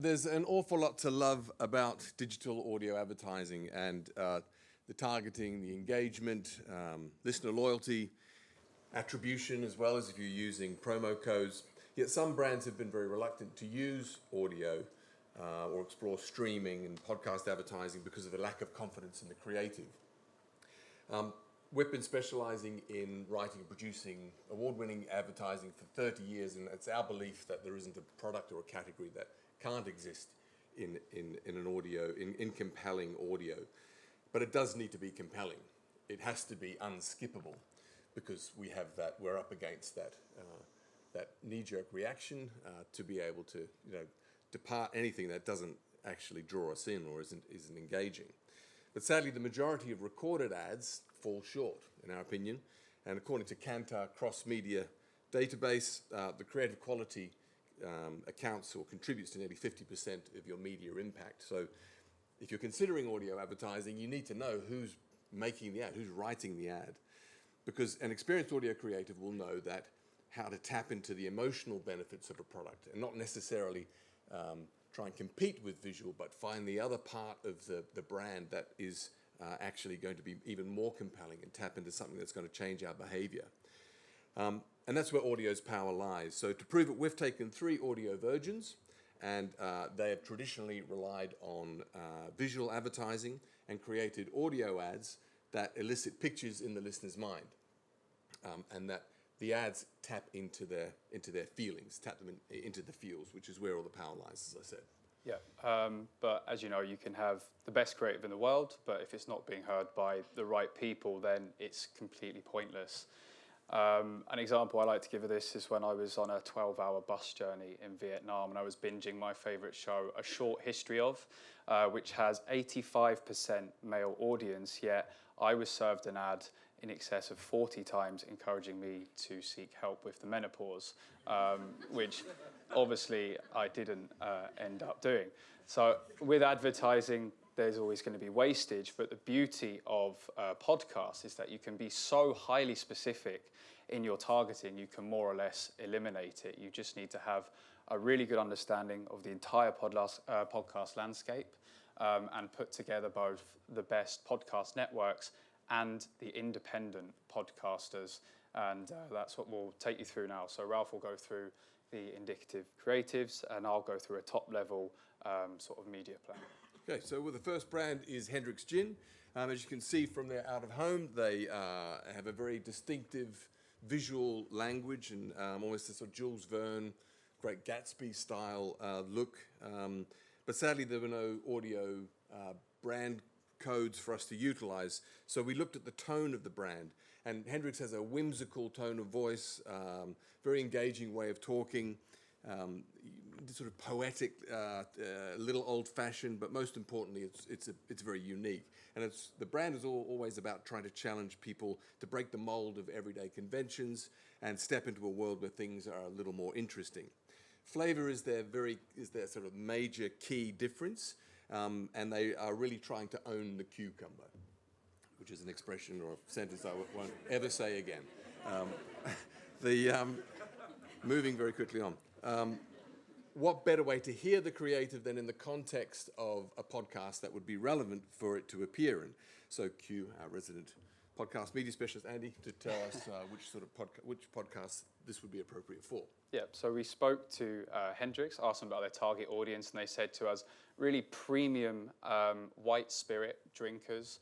There's an awful lot to love about digital audio advertising and the targeting, the engagement, listener loyalty, attribution, as well as if you're using promo codes. Yet some brands have been very reluctant to use audio or explore streaming and podcast advertising because of the lack of confidence in the creative. We've been specializing in writing and producing award-winning advertising for 30 years, and it's our belief that there isn't a product or a category that can't exist in an audio, in compelling audio. But it does need to be compelling. It has to be unskippable, because we're up against that knee-jerk reaction to be able to depart anything that doesn't actually draw us in or isn't engaging. But sadly, the majority of recorded ads fall short, in our opinion. And according to Kantar cross-media database, the creative quality accounts or contributes to nearly 50% of your media impact. So if you're considering audio advertising, you need to know who's making the ad, who's writing the ad. Because an experienced audio creative will know that how to tap into the emotional benefits of a product and not necessarily try and compete with visual, but find the other part of the brand that is actually going to be even more compelling and tap into something that's going to change our behavior. And that's where audio's power lies. So to prove it, we've taken 3 audio virgins, and they have traditionally relied on visual advertising and created audio ads that elicit pictures in the listener's mind, and that the ads tap into their feelings, tap them into the feels, which is where all the power lies, as I said. Yeah, but as you know, you can have the best creative in the world, but if it's not being heard by the right people, then it's completely pointless. An example I like to give of this is when I was on a 12-hour bus journey in Vietnam and I was binging my favourite show, A Short History Of, which has 85% male audience, yet I was served an ad in excess of 40 times encouraging me to seek help with the menopause, which obviously I didn't end up doing. So with advertising, there's always going to be wastage, but the beauty of podcasts is that you can be so highly specific in your targeting, you can more or less eliminate it. You just need to have a really good understanding of the entire podcast landscape and put together both the best podcast networks and the independent podcasters, and that's what we'll take you through now. So Ralph will go through the indicative creatives, and I'll go through a top-level sort of media plan. Okay, so the first brand is Hendrick's Gin. As you can see from their out-of-home, they have a very distinctive visual language and almost a sort of Jules Verne, Great Gatsby-style look. But sadly, there were no audio brand codes for us to utilize, so we looked at the tone of the brand. And Hendrick's has a whimsical tone of voice, very engaging way of talking, sort of poetic, little old-fashioned, but most importantly, it's very unique. And the brand is always about trying to challenge people to break the mold of everyday conventions and step into a world where things are a little more interesting. Flavor is their sort of major key difference, and they are really trying to own the cucumber, which is an expression or a sentence I won't ever say again. Moving very quickly on. What better way to hear the creative than in the context of a podcast that would be relevant for it to appear in? So cue our resident podcast media specialist, Andy, to tell us which podcast this would be appropriate for. Yeah, so we spoke to Hendrick's, asked them about their target audience, and they said to us, really premium white spirit drinkers,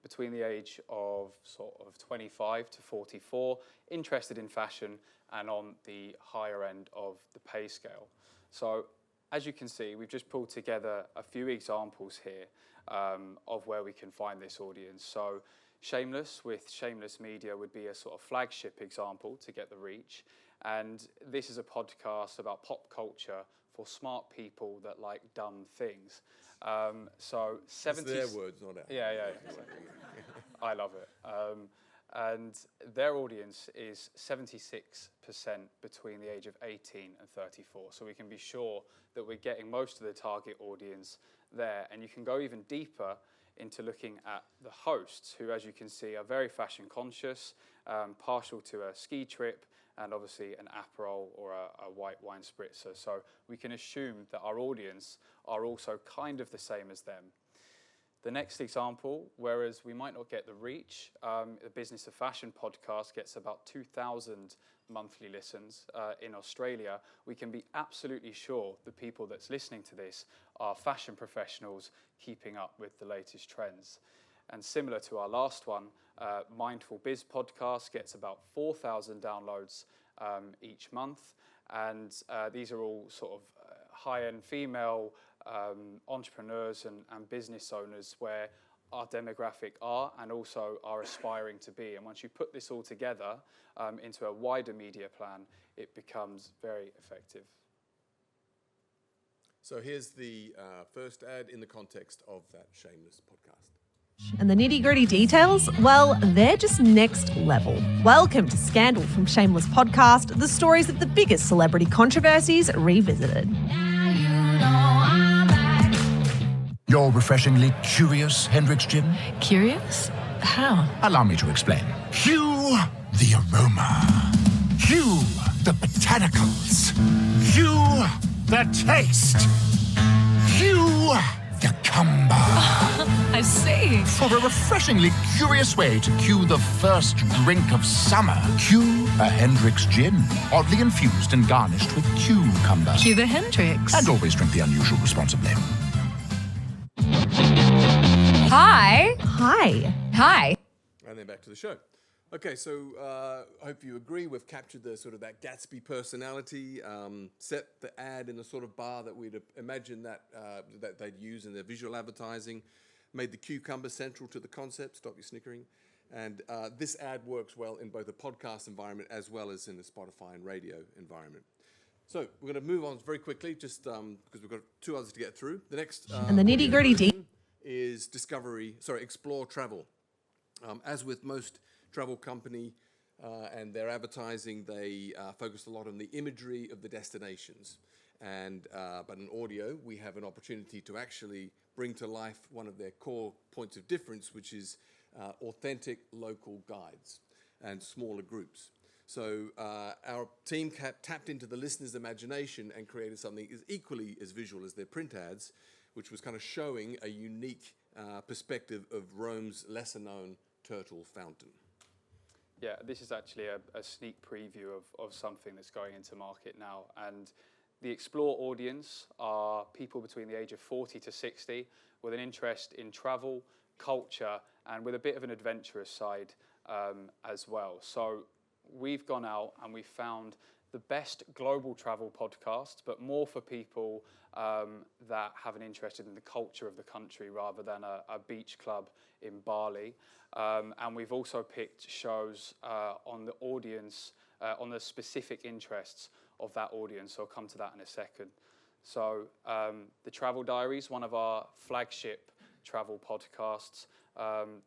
between the age of sort of 25 to 44, interested in fashion and on the higher end of the pay scale. So as you can see, we've just pulled together a few examples here of where we can find this audience. So Shameless with Shameless Media would be a sort of flagship example to get the reach. And this is a podcast about pop culture for smart people that like dumb things. So 70... It's their words, not ours. Yeah. I love it. And their audience is 76% between the age of 18 and 34. So we can be sure that we're getting most of the target audience there. And you can go even deeper into looking at the hosts, who, as you can see, are very fashion conscious, partial to a ski trip, and obviously an Aperol or a white wine spritzer. So we can assume that our audience are also kind of the same as them. The next example, whereas we might not get the reach, the Business of Fashion podcast gets about 2,000 monthly listens in Australia. We can be absolutely sure the people that's listening to this are fashion professionals keeping up with the latest trends. And similar to our last one, Mindful Biz podcast gets about 4,000 downloads each month. And these are all sort of high-end female entrepreneurs and business owners where our demographic are and also are aspiring to be. And once you put this all together into a wider media plan, it becomes very effective. So here's the first ad in the context of that Shameless podcast. And the nitty-gritty details, well, they're just next level. Welcome to Scandal from Shameless Podcast, the stories of the biggest celebrity controversies revisited. You're refreshingly curious, Hendrix Jim? Curious? How? Allow me to explain. Cue the aroma. Cue the botanicals. Cue the taste. Cue the cumber. I see. For a refreshingly curious way to cue the first drink of summer, cue a Hendrix Gin, oddly infused and garnished with cucumber. Cue the Hendrix. And always drink the unusual responsibly. Hi. Hi. Hi. And then back to the show. Okay, so I hope you agree we've captured the sort of that Gatsby personality, set the ad in the sort of bar that we'd imagine that they'd use in their visual advertising, made the cucumber central to the concept, stop your snickering, and this ad works well in both a podcast environment as well as in the Spotify and radio environment. So we're going to move on very quickly, just because we've got two others to get through. The next And the nitty-gritty is explore travel. As with most travel company and their advertising, they focus a lot on the imagery of the destinations. But in audio, we have an opportunity to actually bring to life one of their core points of difference, which is authentic local guides and smaller groups. So our team tapped into the listener's imagination and created something equally as visual as their print ads, which was kind of showing a unique perspective of Rome's lesser-known turtle fountain. Yeah, this is actually a sneak preview of something that's going into market now. And the Explore audience are people between the age of 40 to 60 with an interest in travel, culture, and with a bit of an adventurous side as well. So we've gone out and we've found the best global travel podcasts, but more for people that have an interest in the culture of the country rather than a beach club in Bali. And we've also picked shows on the audience, on the specific interests of that audience. So I'll come to that in a second. So the Travel Diaries, one of our flagship travel podcasts.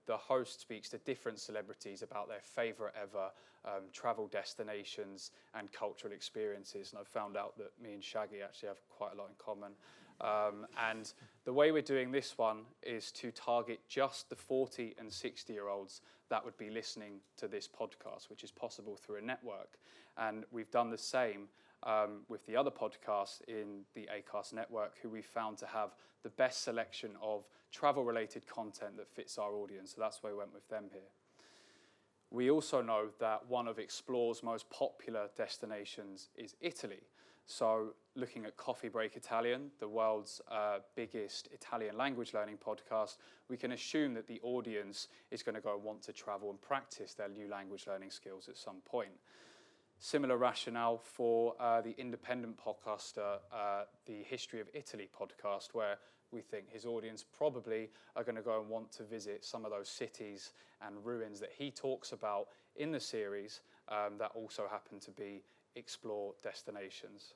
The host speaks to different celebrities about their favorite ever travel destinations and cultural experiences. And I've found out that me and Shaggy actually have quite a lot in common. And the way we're doing this one is to target just the 40 and 60-year-olds that would be listening to this podcast, which is possible through a network. And we've done the same with the other podcasts in the Acast network, who we found to have the best selection of travel-related content that fits our audience. So that's why we went with them here. We also know that one of Explore's most popular destinations is Italy. So looking at Coffee Break Italian, the world's biggest Italian language learning podcast, we can assume that the audience is going to go and want to travel and practice their new language learning skills at some point. Similar rationale for the independent podcaster, the History of Italy podcast, where we think his audience probably are going to go and want to visit some of those cities and ruins that he talks about in the series that also happen to be Explore destinations.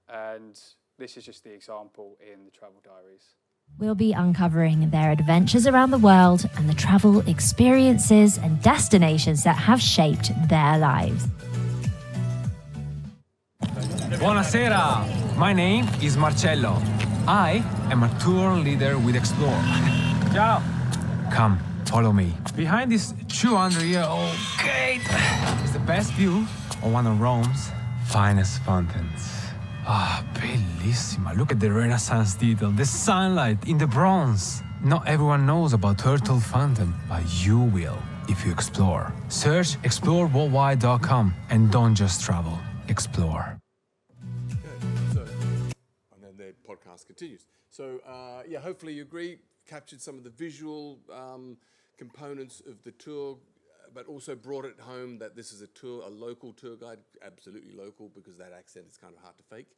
And this is just the example in the Travel Diaries. We'll be uncovering their adventures around the world and the travel experiences and destinations that have shaped their lives. Buonasera, my name is Marcello. I am a tour leader with Explore. Ciao. Come, Follow me. Behind this 200-year-old gate is the best view of one of Rome's finest fountains. Ah, bellissima. Look at the Renaissance detail, the sunlight in the bronze. Not everyone knows about Turtle Fountain, but you will if you explore. Search exploreworldwide.com and don't just travel, explore. So, and then the podcast continues. So, yeah, hopefully you agree, captured some of the visual components of the tour, but also brought it home that this is a local tour guide, absolutely local, because that accent is kind of hard to fake.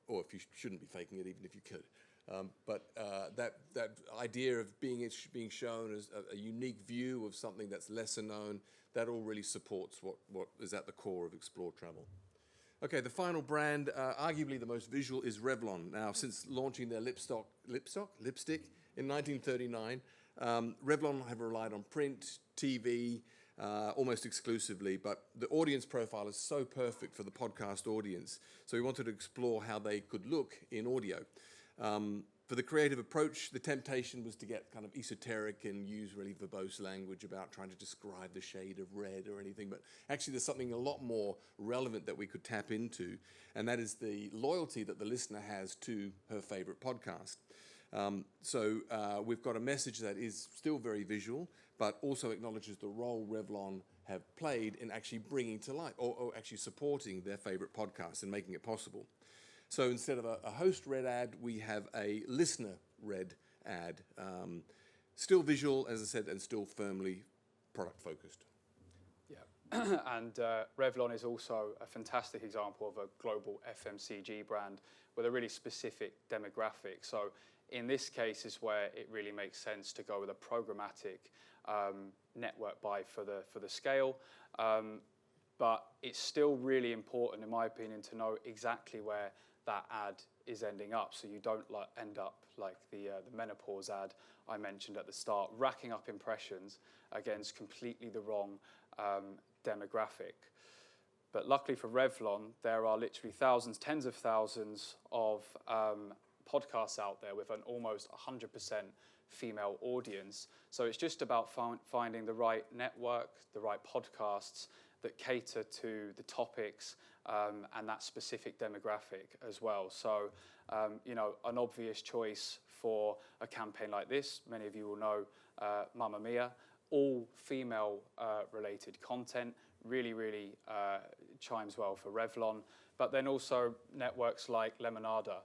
Or if you shouldn't be faking it, even if you could. But that idea of being shown as a unique view of something that's lesser known, that all really supports what is at the core of Explore Travel. Okay, the final brand, arguably the most visual, is Revlon. Now, since launching their lipstick in 1939, Revlon have relied on print, TV, almost exclusively, but the audience profile is so perfect for the podcast audience. So we wanted to explore how they could look in audio. For the creative approach, the temptation was to get kind of esoteric and use really verbose language about trying to describe the shade of red or anything, but actually there's something a lot more relevant that we could tap into, and that is the loyalty that the listener has to her favorite podcast. We've got a message that is still very visual, but also acknowledges the role Revlon have played in actually bringing to light or actually supporting their favorite podcasts and making it possible. So instead of a host-read ad, we have a listener-read ad. Still visual, as I said, and still firmly product-focused. Yeah, and Revlon is also a fantastic example of a global FMCG brand with a really specific demographic. So in this case is where it really makes sense to go with a programmatic network buy for the scale. But it's still really important, in my opinion, to know exactly where that ad is ending up, so you don't end up like the menopause ad I mentioned at the start, racking up impressions against completely the wrong demographic. But luckily for Revlon, there are literally thousands, tens of thousands of podcasts out there with an almost 100% female audience. So it's just about finding the right network, the right podcasts that cater to the topics and that specific demographic as well. So, an obvious choice for a campaign like this, many of you will know Mamma Mia, all female related content, really chimes well for Revlon. But then also networks like Lemonada.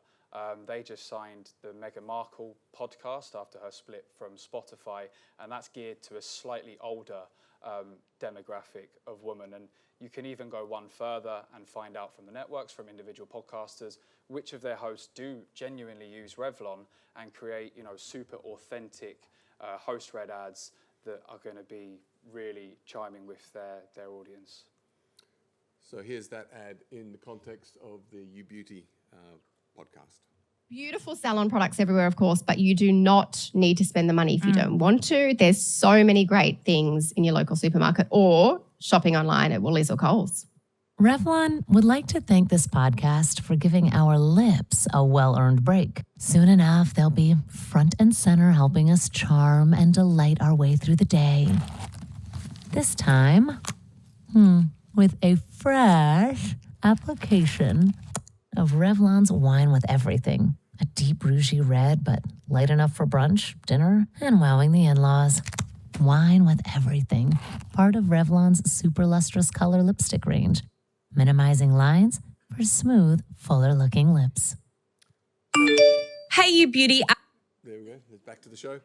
They just signed the Meghan Markle podcast after her split from Spotify, and that's geared to a slightly older demographic of women. And you can even go one further and find out from the networks, from individual podcasters, which of their hosts do genuinely use Revlon and create, super authentic host-read ads that are going to be really chiming with their audience. So here's that ad in the context of the You Beauty podcast. Beautiful salon products everywhere, of course, but you do not need to spend the money if you don't want to. There's so many great things in your local supermarket or shopping online at Woolies or Coles. Revlon would like to thank this podcast for giving our lips a well-earned break. Soon enough, they'll be front and center helping us charm and delight our way through the day. This time, with a fresh application of Revlon's Wine with Everything. A deep rougey red, but light enough for brunch, dinner, and wowing the in-laws. Wine with Everything, part of Revlon's super lustrous color lipstick range, minimizing lines for smooth, fuller-looking lips. Hey, you beauty. There we go. Back to the show.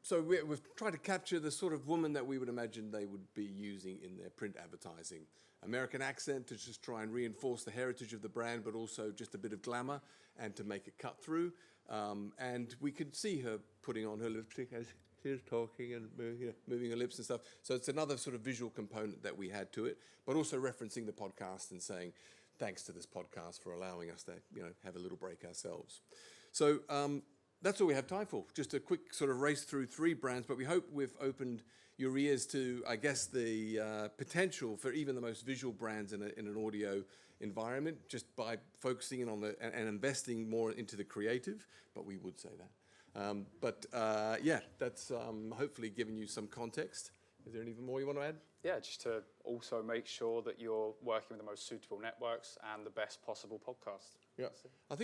So we've tried to capture the sort of woman that we would imagine they would be using in their print advertising. American accent to just try and reinforce the heritage of the brand, but also just a bit of glamour and to make it cut through. And we could see her putting on her lipstick as she was talking and moving her lips and stuff. So it's another sort of visual component that we had to it, but also referencing the podcast and saying, thanks to this podcast for allowing us to, have a little break ourselves. So that's all we have time for. Just a quick sort of race through 3 brands, but we hope we've opened your ears to, I guess, the potential for even the most visual brands in an audio environment, just by focusing in on and investing more into the creative, but we would say that. Yeah, that's hopefully given you some context. Is there anything more you want to add? Yeah, just to also make sure that you're working with the most suitable networks and the best possible podcast. Yeah, I think